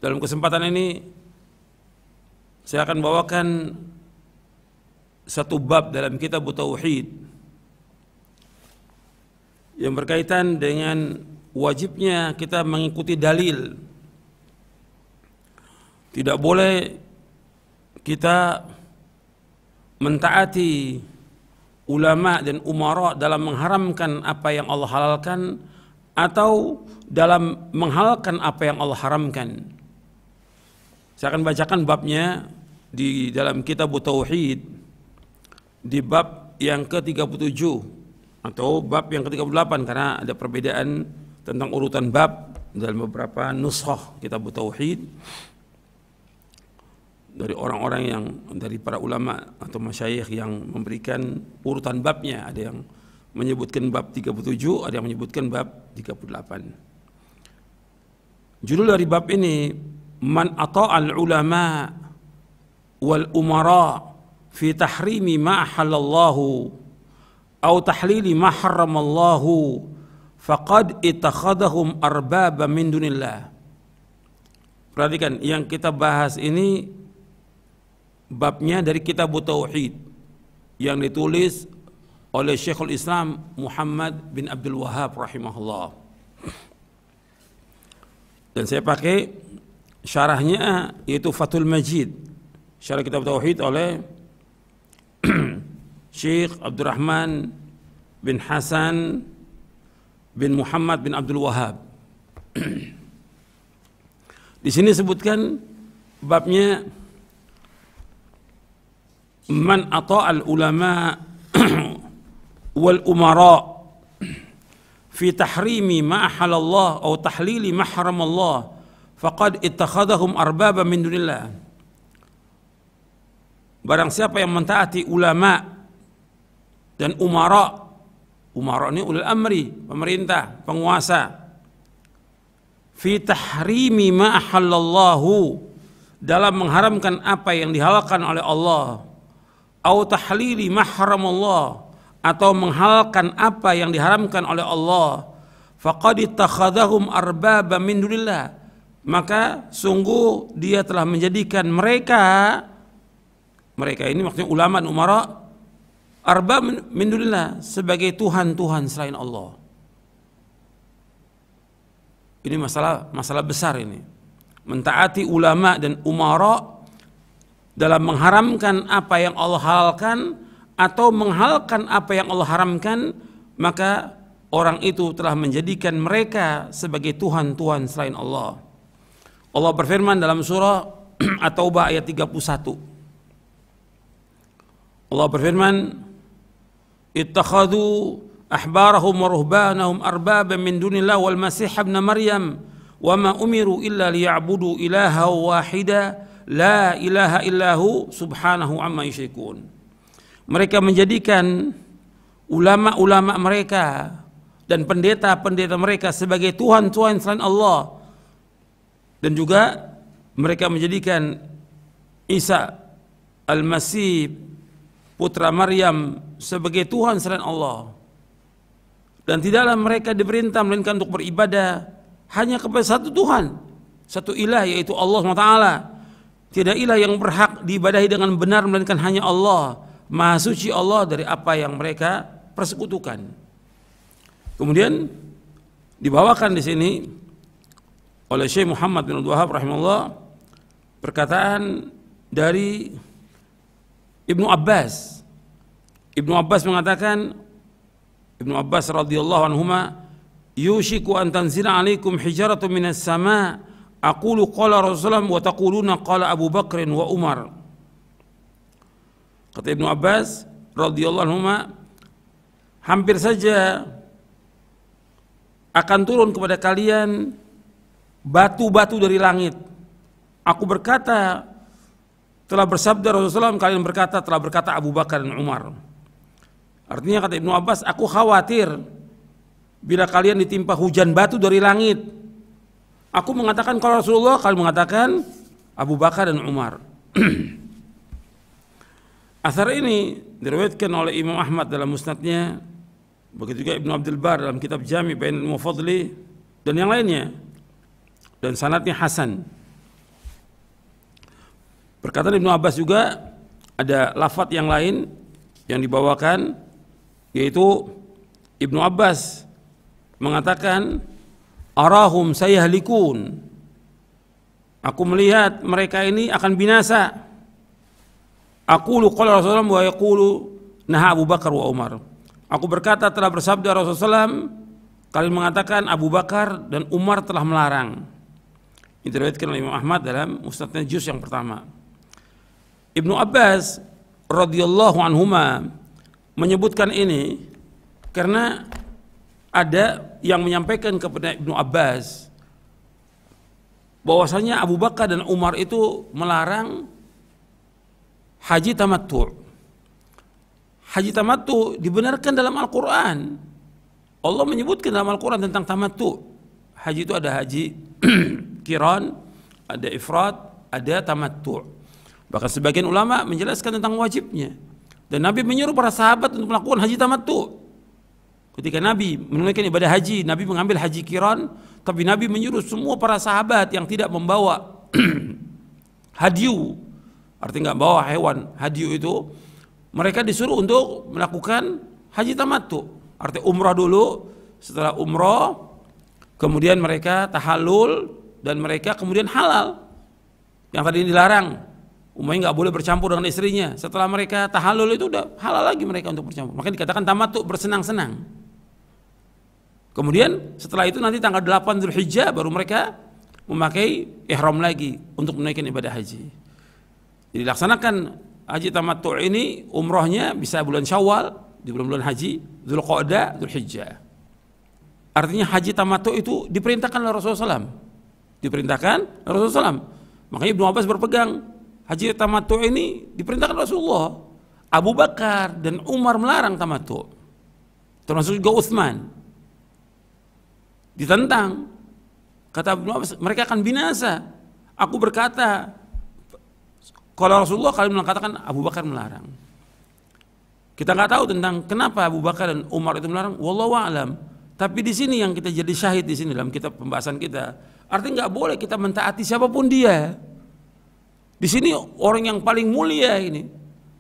Dalam kesempatan ini saya akan bawakan satu bab dalam kitab Tauhid yang berkaitan dengan wajibnya kita mengikuti dalil. Tidak boleh kita mentaati ulama dan umara dalam mengharamkan apa yang Allah halalkan atau dalam menghalalkan apa yang Allah haramkan. Saya akan bacakan babnya di dalam kitab Tauhid di bab yang ke-37 atau bab yang ke-38 karena ada perbedaan tentang urutan bab dalam beberapa nuskhah kitab Tauhid dari orang-orang yang dari para ulama atau masyayikh yang memberikan urutan babnya. Ada yang menyebutkan bab 37, ada yang menyebutkan bab 38. Judul dari bab ini Man ata'al ulama wal umara fi tahrimi ma ahallallahu aw tahlili ma harramallahu faqad ittakhadhahum arbaba min dunillah. Perhatikan, yang kita bahas ini babnya dari kitab Tauhid yang ditulis oleh Syekhul Islam Muhammad bin Abdul Wahhab rahimahullah. Dan saya pakai syarahnya yaitu Fathul Majid, syarah kitab Tauhid oleh Syekh Abdurrahman bin Hasan bin Muhammad bin Abdul Wahhab. Di sini sebutkan babnya Man ata'al ulama wal umara fi tahrimi ma ahalallah atau tahlili ma haramallah faqad ittakhadhahum arbaba min dunillah. Barang siapa yang mentaati ulama dan umara, umara ini ulul amri, pemerintah, penguasa, fi tahrimi ma ahallallahu, dalam mengharamkan apa yang dihalalkan oleh Allah, au tahlili ma haramallah, atau menghalalkan apa yang diharamkan oleh Allah, faqad ittakhadhahum arbaba min dunillah, maka sungguh dia telah menjadikan mereka ini maksudnya ulama dan umara, arbab min dunillah, sebagai tuhan-tuhan selain Allah. Ini masalah besar ini. Mentaati ulama dan umara dalam mengharamkan apa yang Allah halalkan atau menghalalkan apa yang Allah haramkan, maka orang itu telah menjadikan mereka sebagai tuhan-tuhan selain Allah. Allah berfirman dalam surah At-Taubah ayat 31. Allah berfirman, ittakhadhu ahbarahum wa ruhbanahum arbaba min dunillah wal masih ibn Maryam wa ma umiru illa liya'budu ilaha wahida la ilaha illahu subhanahu amma yusyrikun. Mereka menjadikan ulama-ulama mereka dan pendeta-pendeta mereka sebagai tuhan-tuhan selain Allah, dan juga mereka menjadikan Isa Al-Masih putra Maryam sebagai Tuhan selain Allah. Dan tidaklah mereka diperintah melainkan untuk beribadah hanya kepada satu Tuhan, satu ilah, yaitu Allah SWT. Tidak ilah yang berhak diibadahi dengan benar melainkan hanya Allah. Maha suci Allah dari apa yang mereka persekutukan. Kemudian dibawakan di sini oleh Syekh Muhammad bin Abdul Wahhab rahimahullah perkataan dari Ibnu Abbas. Ibnu Abbas mengatakan, Ibnu Abbas radhiyallahu anhuma, yushiku an tanzila alaikum hijaratun minas sama aqulu qala Rasulullah wa taquluna qala Abu Bakr wa Umar. Kata Ibnu Abbas radhiyallahu anhuma, hampir saja akan turun kepada kalian batu-batu dari langit. Aku berkata telah bersabda Rasulullah, kalian berkata telah berkata Abu Bakar dan Umar. Artinya kata Ibnu Abbas, aku khawatir bila kalian ditimpa hujan batu dari langit. Aku mengatakan kalau Rasulullah, kalian mengatakan Abu Bakar dan Umar. Athar ini diriwayatkan oleh Imam Ahmad dalam musnadnya, begitu juga Ibnu Abdul Bar dalam kitab Jami' Bainul Mufadli dan yang lainnya, dan sanadnya hasan. Perkataan Ibnu Abbas juga ada lafadz yang lain yang dibawakan, yaitu Ibnu Abbas mengatakan, arahum sayahlikun, aku melihat mereka ini akan binasa. Aqulu qala Rasulullah wa yaqulu naha Abu Bakar wa Umar. Aku berkata telah bersabda Rasulullah SAW, kalian mengatakan Abu Bakar dan Umar telah melarang. Ini diriwayatkan oleh Imam Ahmad dalam Musnadnya juz yang pertama. Ibnu Abbas radhiyallahu anhuma menyebutkan ini karena ada yang menyampaikan kepada Ibnu Abbas bahwasanya Abu Bakar dan Umar itu melarang haji tamattu'. Haji tamattu dibenarkan dalam Al-Quran. Allah menyebutkan dalam Al-Quran tentang tamattu. Haji itu ada haji qiran, ada ifrad, ada tamattu. Bahkan sebagian ulama menjelaskan tentang wajibnya. Dan Nabi menyuruh para sahabat untuk melakukan haji tamattu. Ketika Nabi menunaikan ibadah haji, Nabi mengambil haji qiran, tapi Nabi menyuruh semua para sahabat yang tidak membawa hadyu, artinya nggak bawa hewan hadyu itu, mereka disuruh untuk melakukan haji tamattu. Artinya umrah dulu, setelah umrah kemudian mereka tahallul dan mereka kemudian halal. Yang tadi dilarang, umpamanya nggak boleh bercampur dengan istrinya. Setelah mereka tahallul itu udah halal lagi mereka untuk bercampur. Makanya dikatakan tamattu, bersenang-senang. Kemudian setelah itu nanti tanggal 8 Dzulhijjah baru mereka memakai ihram lagi untuk menunaikan ibadah haji. Jadi laksanakan haji tamattu ini, umrohnya bisa bulan Syawal, di bulan-bulan haji, Dzulqa'dah, Dzulhijjah. Artinya haji tamattu itu diperintahkan oleh Rasulullah SAW. Diperintahkan oleh Rasulullah SAW. Makanya Ibnu Abbas berpegang, haji tamattu ini diperintahkan Rasulullah. Abu Bakar dan Umar melarang tamattu. Termasuk juga Utsman. Ditentang. Kata Ibnu Abbas, mereka akan binasa. Aku berkata, kalau Rasulullah, kalian mengatakan Abu Bakar melarang. Kita nggak tahu tentang kenapa Abu Bakar dan Umar itu melarang. Wallahu a'lam. Tapi di sini yang kita jadi syahid di sini dalam kitab pembahasan kita. Artinya nggak boleh kita mentaati siapapun dia. Di sini orang yang paling mulia ini,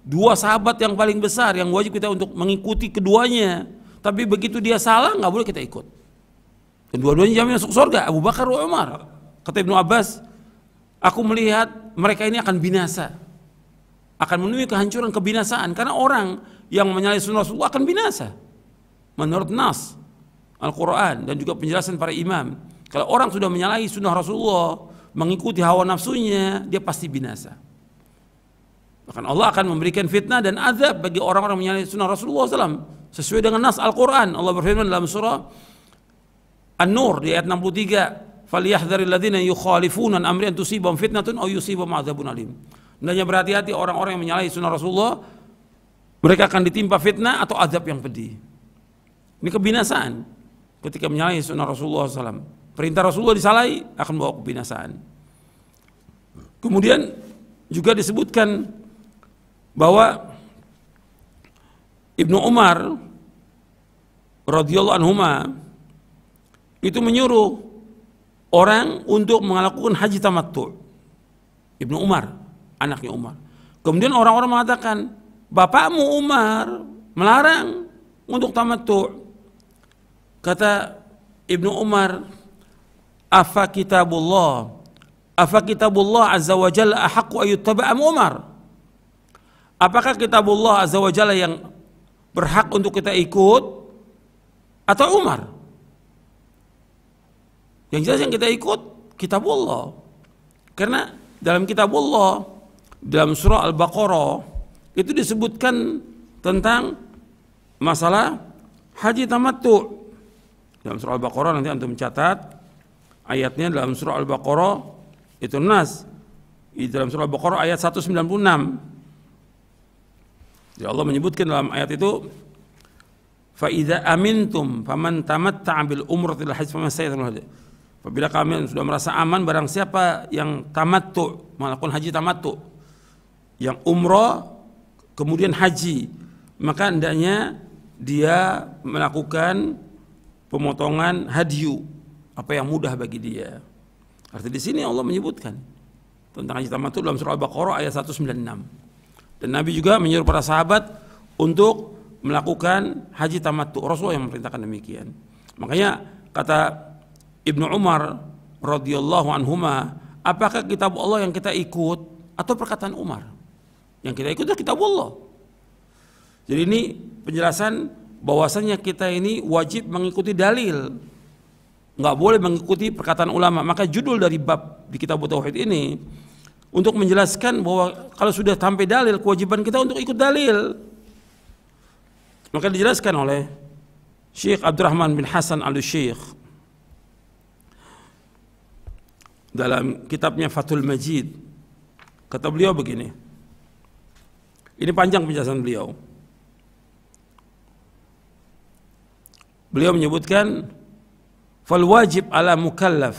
dua sahabat yang paling besar yang wajib kita untuk mengikuti keduanya. Tapi begitu dia salah nggak boleh kita ikut. Dan dua-duanya jamin masuk surga. Abu Bakar dan Umar. Kata Ibnu Abbas, aku melihat mereka ini akan binasa, akan menemui kehancuran, kebinasaan, karena orang yang menyalahi sunnah Rasulullah akan binasa menurut nas Al-Quran dan juga penjelasan para imam. Kalau orang sudah menyalahi sunnah Rasulullah, mengikuti hawa nafsunya, dia pasti binasa. Bahkan Allah akan memberikan fitnah dan azab bagi orang-orang menyalahi sunnah Rasulullah SAW sesuai dengan nas Al-Quran. Allah berfirman dalam surah An-Nur di ayat 63, falyahdharil ladzina yukhalifuna an amri an tusibahum fitnatun aw yusibahum adzabun alim. Hendaknya berhati-hati orang-orang yang menyalahi sunnah Rasulullah, mereka akan ditimpa fitnah atau azab yang pedih. Ini kebinasaan ketika menyalahi sunnah Rasulullah SAW. Perintah Rasulullah disalahi akan membawa kebinasaan. Kemudian juga disebutkan bahwa Ibnu Umar radhiyallahu anhuma itu menyuruh orang untuk melakukan haji tamattu. Ibnu Umar, anaknya Umar. Kemudian orang-orang mengatakan, bapakmu Umar melarang untuk tamattu. Kata Ibnu Umar, afa kitabullah azza wa jalla ahaqqu ayyuttaba'a Umar. Apakah kitabullah azza wa jalla yang berhak untuk kita ikut atau Umar? Yang jelas yang kita ikut kitabullah. Karena dalam kitabullah, dalam surah Al-Baqarah itu disebutkan tentang masalah haji tamattu. Dalam surah Al-Baqarah, nanti antum mencatat ayatnya dalam surah Al-Baqarah itu nas. Di dalam surah Al-Baqarah ayat 196. Jadi Allah menyebutkan dalam ayat itu, fa idza amintum faman tamatta'a bil umrati ila hajj famasayyatul hadi. Apabila kalian sudah merasa aman, barang siapa yang tamattu, melakukan haji tamattu, yang umrah kemudian haji, maka hendaknya dia melakukan pemotongan hadyu, apa yang mudah bagi dia. Artinya di sini Allah menyebutkan tentang haji tamattu dalam surah Al-Baqarah ayat 196. Dan Nabi juga menyuruh para sahabat untuk melakukan haji tamattu. Rasulullah yang memerintahkan demikian. Makanya kata Ibnu Umar radhiyallahu anhuma, apakah kitab Allah yang kita ikut atau perkataan Umar? Yang kita ikut adalah kitab Allah. Jadi ini penjelasan bahwasannya kita ini wajib mengikuti dalil, nggak boleh mengikuti perkataan ulama. Maka judul dari bab di kitab Tauhid ini untuk menjelaskan bahwa kalau sudah sampai dalil, kewajiban kita untuk ikut dalil. Maka dijelaskan oleh Syekh Abdurrahman bin Hasan Al-Syekh dalam kitabnya Fathul Majid. Kata beliau begini, ini panjang penjelasan beliau. Beliau menyebutkan, fal wajib ala mukallaf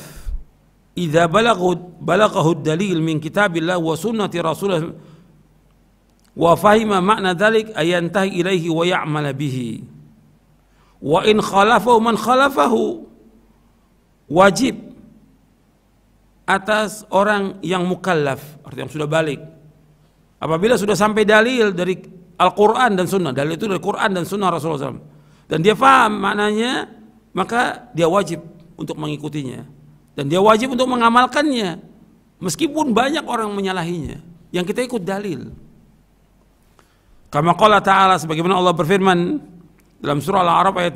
idza balaghahu dalil min kitabillah wa sunnati rasulih wa fahima makna dzalik ayantahi ilaihi wa ya'mal bihi wa in khalafahu man khalafahu. Wajib atas orang yang mukallaf, artinya yang sudah balik, apabila sudah sampai dalil dari Al-Quran dan Sunnah, dalil itu dari Quran dan Sunnah Rasulullah SAW, dan dia paham maknanya, maka dia wajib untuk mengikutinya dan dia wajib untuk mengamalkannya meskipun banyak orang menyalahinya. Yang kita ikut dalil. Kama qala ta'ala, sebagaimana Allah berfirman dalam surah Al-A'raf ayat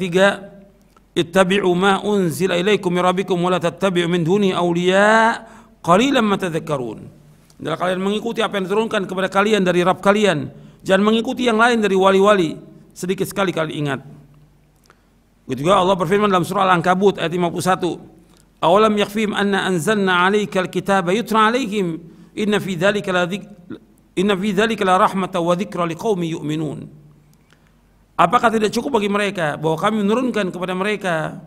3, ittabi'u ma unzila ilaikum min rabbikum wa la tattabi'u min duni awliya qalilan ma tadhakkarun. Adalah kalian mengikuti apa yang diturunkan kepada kalian dari Rabb kalian, jangan mengikuti yang lain dari wali-wali, sedikit sekali kalian ingat. Begitu juga Allah berfirman dalam surah Al-Ankabut ayat 51, awalam yakfihim anna anzalna 'alaikal kitaba yutla 'alaihim inna fi dzalika la rahmatan wa dzikra liqaumin yu'minun. Apakah tidak cukup bagi mereka bahwa kami menurunkan kepada mereka,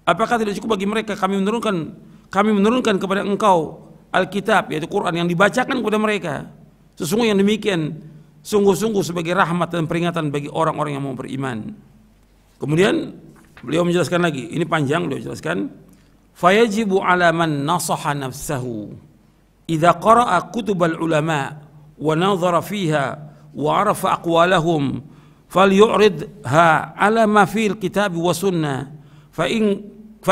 apakah tidak cukup bagi mereka kami menurunkan kepada engkau Alkitab, yaitu Quran, yang dibacakan kepada mereka. Sesungguhnya yang demikian sungguh-sungguh sebagai rahmat dan peringatan bagi orang-orang yang mau beriman. Kemudian beliau menjelaskan lagi, ini panjang, beliau jelaskan, fayajibu ala man nasaha nafsahu idza qara'a kutubal ulama wa nadhara fiha wa arafa aqwalahum falyu'ridha ala ma fil kitab wa sunnah fa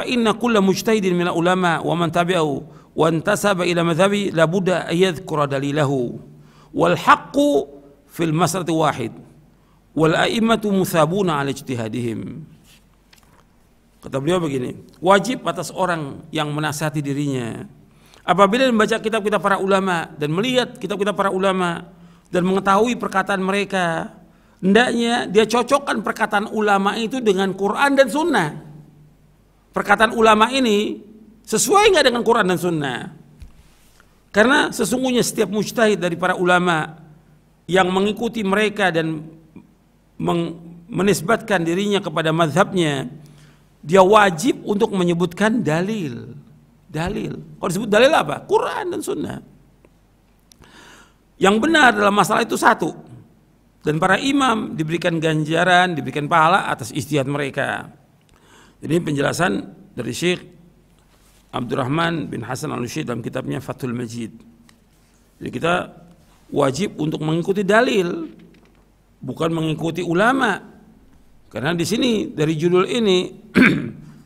inna kulla mujtahidin min ulama wa man tabi'ahu wa intasaba ila madhhabi la budda an yadhkura dalilahu wal haqqu fil masrati wahid wal a'immatu musabuna ala ijtihadihim. Kata beliau begini, wajib atas orang yang menasihati dirinya apabila membaca kitab-kitab para ulama dan melihat kitab-kitab para ulama dan mengetahui perkataan mereka, hendaknya dia cocokkan perkataan ulama itu dengan Quran dan Sunnah. Perkataan ulama ini sesuai nggak dengan Quran dan Sunnah? Karena sesungguhnya setiap mujtahid dari para ulama yang mengikuti mereka dan menisbatkan dirinya kepada mazhabnya, dia wajib untuk menyebutkan dalil. Kalau disebut dalil apa? Quran dan Sunnah. Yang benar dalam masalah itu satu, dan para imam diberikan ganjaran, diberikan pahala atas ijtihad mereka. Jadi penjelasan dari Syekh Abdurrahman bin Hasan Al-Syekh dalam kitabnya Fathul Majid. Jadi kita wajib untuk mengikuti dalil, bukan mengikuti ulama. Karena di sini dari judul ini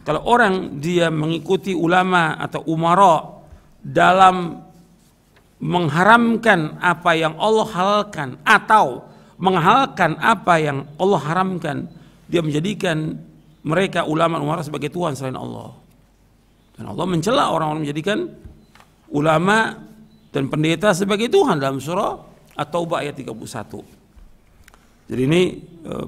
kalau orang dia mengikuti ulama atau umara dalam mengharamkan apa yang Allah halalkan atau menghalalkan apa yang Allah haramkan, dia menjadikan mereka ulama-umara sebagai Tuhan selain Allah. Dan Allah mencela orang-orang menjadikan ulama dan pendeta sebagai Tuhan dalam surah At-Taubah ayat 31. Jadi ini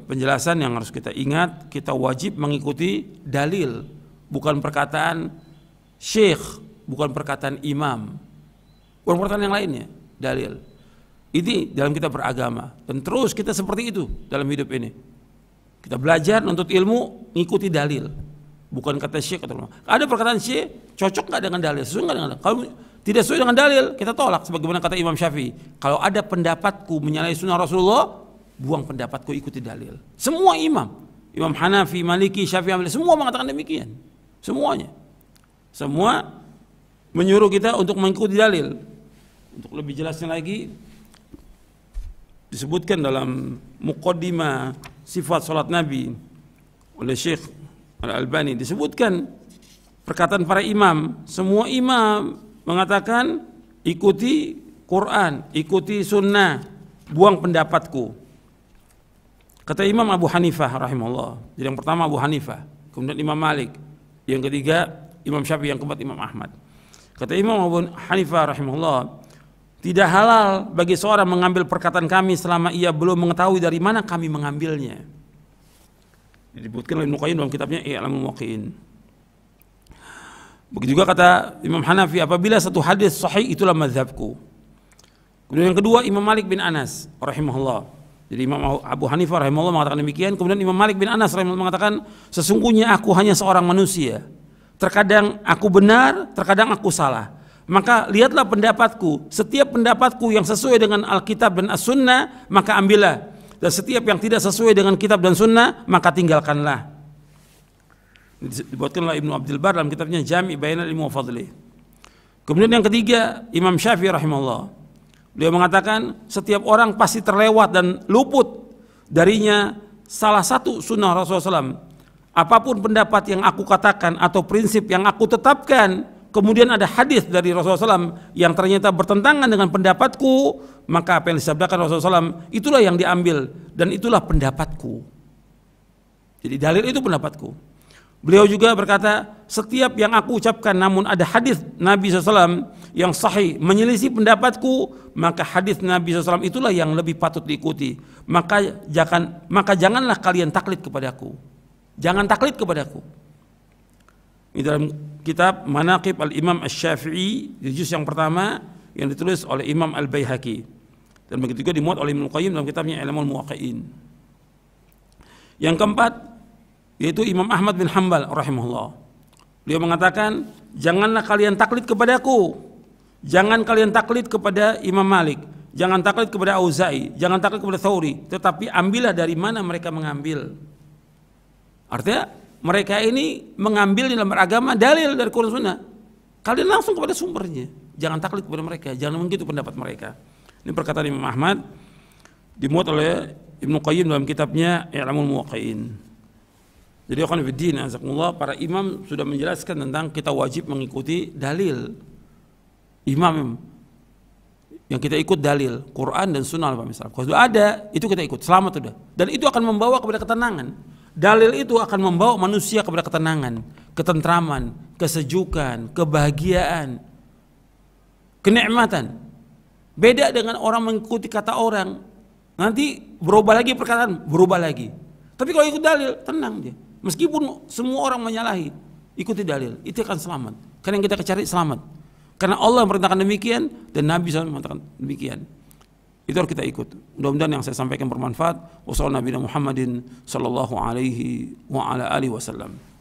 penjelasan yang harus kita ingat, kita wajib mengikuti dalil, bukan perkataan syekh, bukan perkataan imam, bukan perkataan yang lainnya, dalil. Ini dalam kita beragama, dan terus kita seperti itu dalam hidup ini. Kita belajar untuk ilmu, ngikuti dalil, bukan kata syekh atau ulama. Ada perkataan syekh cocok nggak dengan dalil, sesuai nggak dengan dalil? Kalau tidak sesuai dengan dalil, kita tolak. Sebagaimana kata Imam Syafi'i, kalau ada pendapatku menyalahi sunnah Rasulullah, buang pendapatku, ikuti dalil. Semua imam, Imam Hanafi, Maliki, Syafi'i, semua mengatakan demikian. Semuanya, semua menyuruh kita untuk mengikuti dalil. Untuk lebih jelasnya lagi, disebutkan dalam muqaddimah sifat salat Nabi oleh Syekh Al-Albani, disebutkan perkataan para imam. Semua imam mengatakan ikuti Quran, ikuti sunnah, buang pendapatku. Kata Imam Abu Hanifah rahimahullah. Jadi yang pertama Abu Hanifah, kemudian Imam Malik, yang ketiga Imam Syafi'i, yang keempat Imam Ahmad. Kata Imam Abu Hanifah rahimahullah, tidak halal bagi seorang mengambil perkataan kami selama ia belum mengetahui dari mana kami mengambilnya. Disebutkan oleh Ibnu Qayyim dalam kitabnya I'lamul Muwaqqi'in. Begitu juga kata Imam Hanafi, apabila satu hadis sahih itulah mazhabku. Kemudian yang kedua Imam Malik bin Anas rahimahullah. Jadi Imam Abu Hanifah rahimahullah mengatakan demikian. Kemudian Imam Malik bin Anas rahimahullah mengatakan, sesungguhnya aku hanya seorang manusia. Terkadang aku benar, terkadang aku salah. Maka lihatlah pendapatku. Setiap pendapatku yang sesuai dengan Alkitab dan As-Sunnah, maka ambillah. Dan setiap yang tidak sesuai dengan kitab dan sunnah, maka tinggalkanlah. Dibuatkan oleh Ibnu Abdul Bar dalam kitabnya Jami' Bayanal Ilmi wa Fadlih. Kemudian yang ketiga Imam Syafi'i rahimahullah, beliau mengatakan setiap orang pasti terlewat dan luput darinya salah satu sunnah Rasulullah SAW. Apapun pendapat yang aku katakan atau prinsip yang aku tetapkan, kemudian ada hadis dari Rasulullah SAW yang ternyata bertentangan dengan pendapatku, maka apa yang disabdakan Rasulullah SAW itulah yang diambil dan itulah pendapatku. Jadi dalil itu pendapatku. Beliau juga berkata, setiap yang aku ucapkan namun ada hadis Nabi SAW yang sahih menyelisih pendapatku, maka hadis Nabi SAW itulah yang lebih patut diikuti. Maka janganlah kalian taklid kepadaku. Jangan taklid kepadaku. Ini dalam kitab Manaqib Al-Imam Asy-Syafi'i di juz yang pertama yang ditulis oleh Imam Al-Baihaqi, dan begitu juga dimuat oleh Ibnu Qayyim dalam kitabnya I'lamul Muwaqqi'in. Yang keempat yaitu Imam Ahmad bin Hanbal rahimahullah. Beliau mengatakan, janganlah kalian taklid kepadaku. Jangan kalian taklid kepada Imam Malik, jangan taklid kepada Auza'i, jangan taklid kepada Tsauri, tetapi ambillah dari mana mereka mengambil. Artinya mereka ini mengambil dalam beragama dalil dari Quran Sunnah. Kalian langsung kepada sumbernya. Jangan taklid kepada mereka, jangan begitu pendapat mereka. Ini perkataan Imam Ahmad, dimuat oleh Ibnu Qayyim dalam kitabnya I'lamul Muwaqqi'in. Jadi akhwan fiddin azakumullah, para imam sudah menjelaskan tentang kita wajib mengikuti dalil. Imam yang kita ikut dalil Quran dan Sunnah misalnya. Kalau sudah ada, itu kita ikut, selamat sudah. Dan itu akan membawa kepada ketenangan. Dalil itu akan membawa manusia kepada ketenangan, ketentraman, kesejukan, kebahagiaan, kenikmatan. Beda dengan orang mengikuti kata orang, nanti berubah lagi perkataan, berubah lagi. Tapi kalau ikut dalil, tenang dia. Meskipun semua orang menyalahi, ikuti dalil, itu akan selamat. Karena yang kita cari selamat. Karena Allah memerintahkan demikian dan Nabi SAW mengatakan demikian. Itu harus kita ikut. Mudah-mudahan yang saya sampaikan bermanfaat. Wassalamualaikum warahmatullahi wabarakatuh.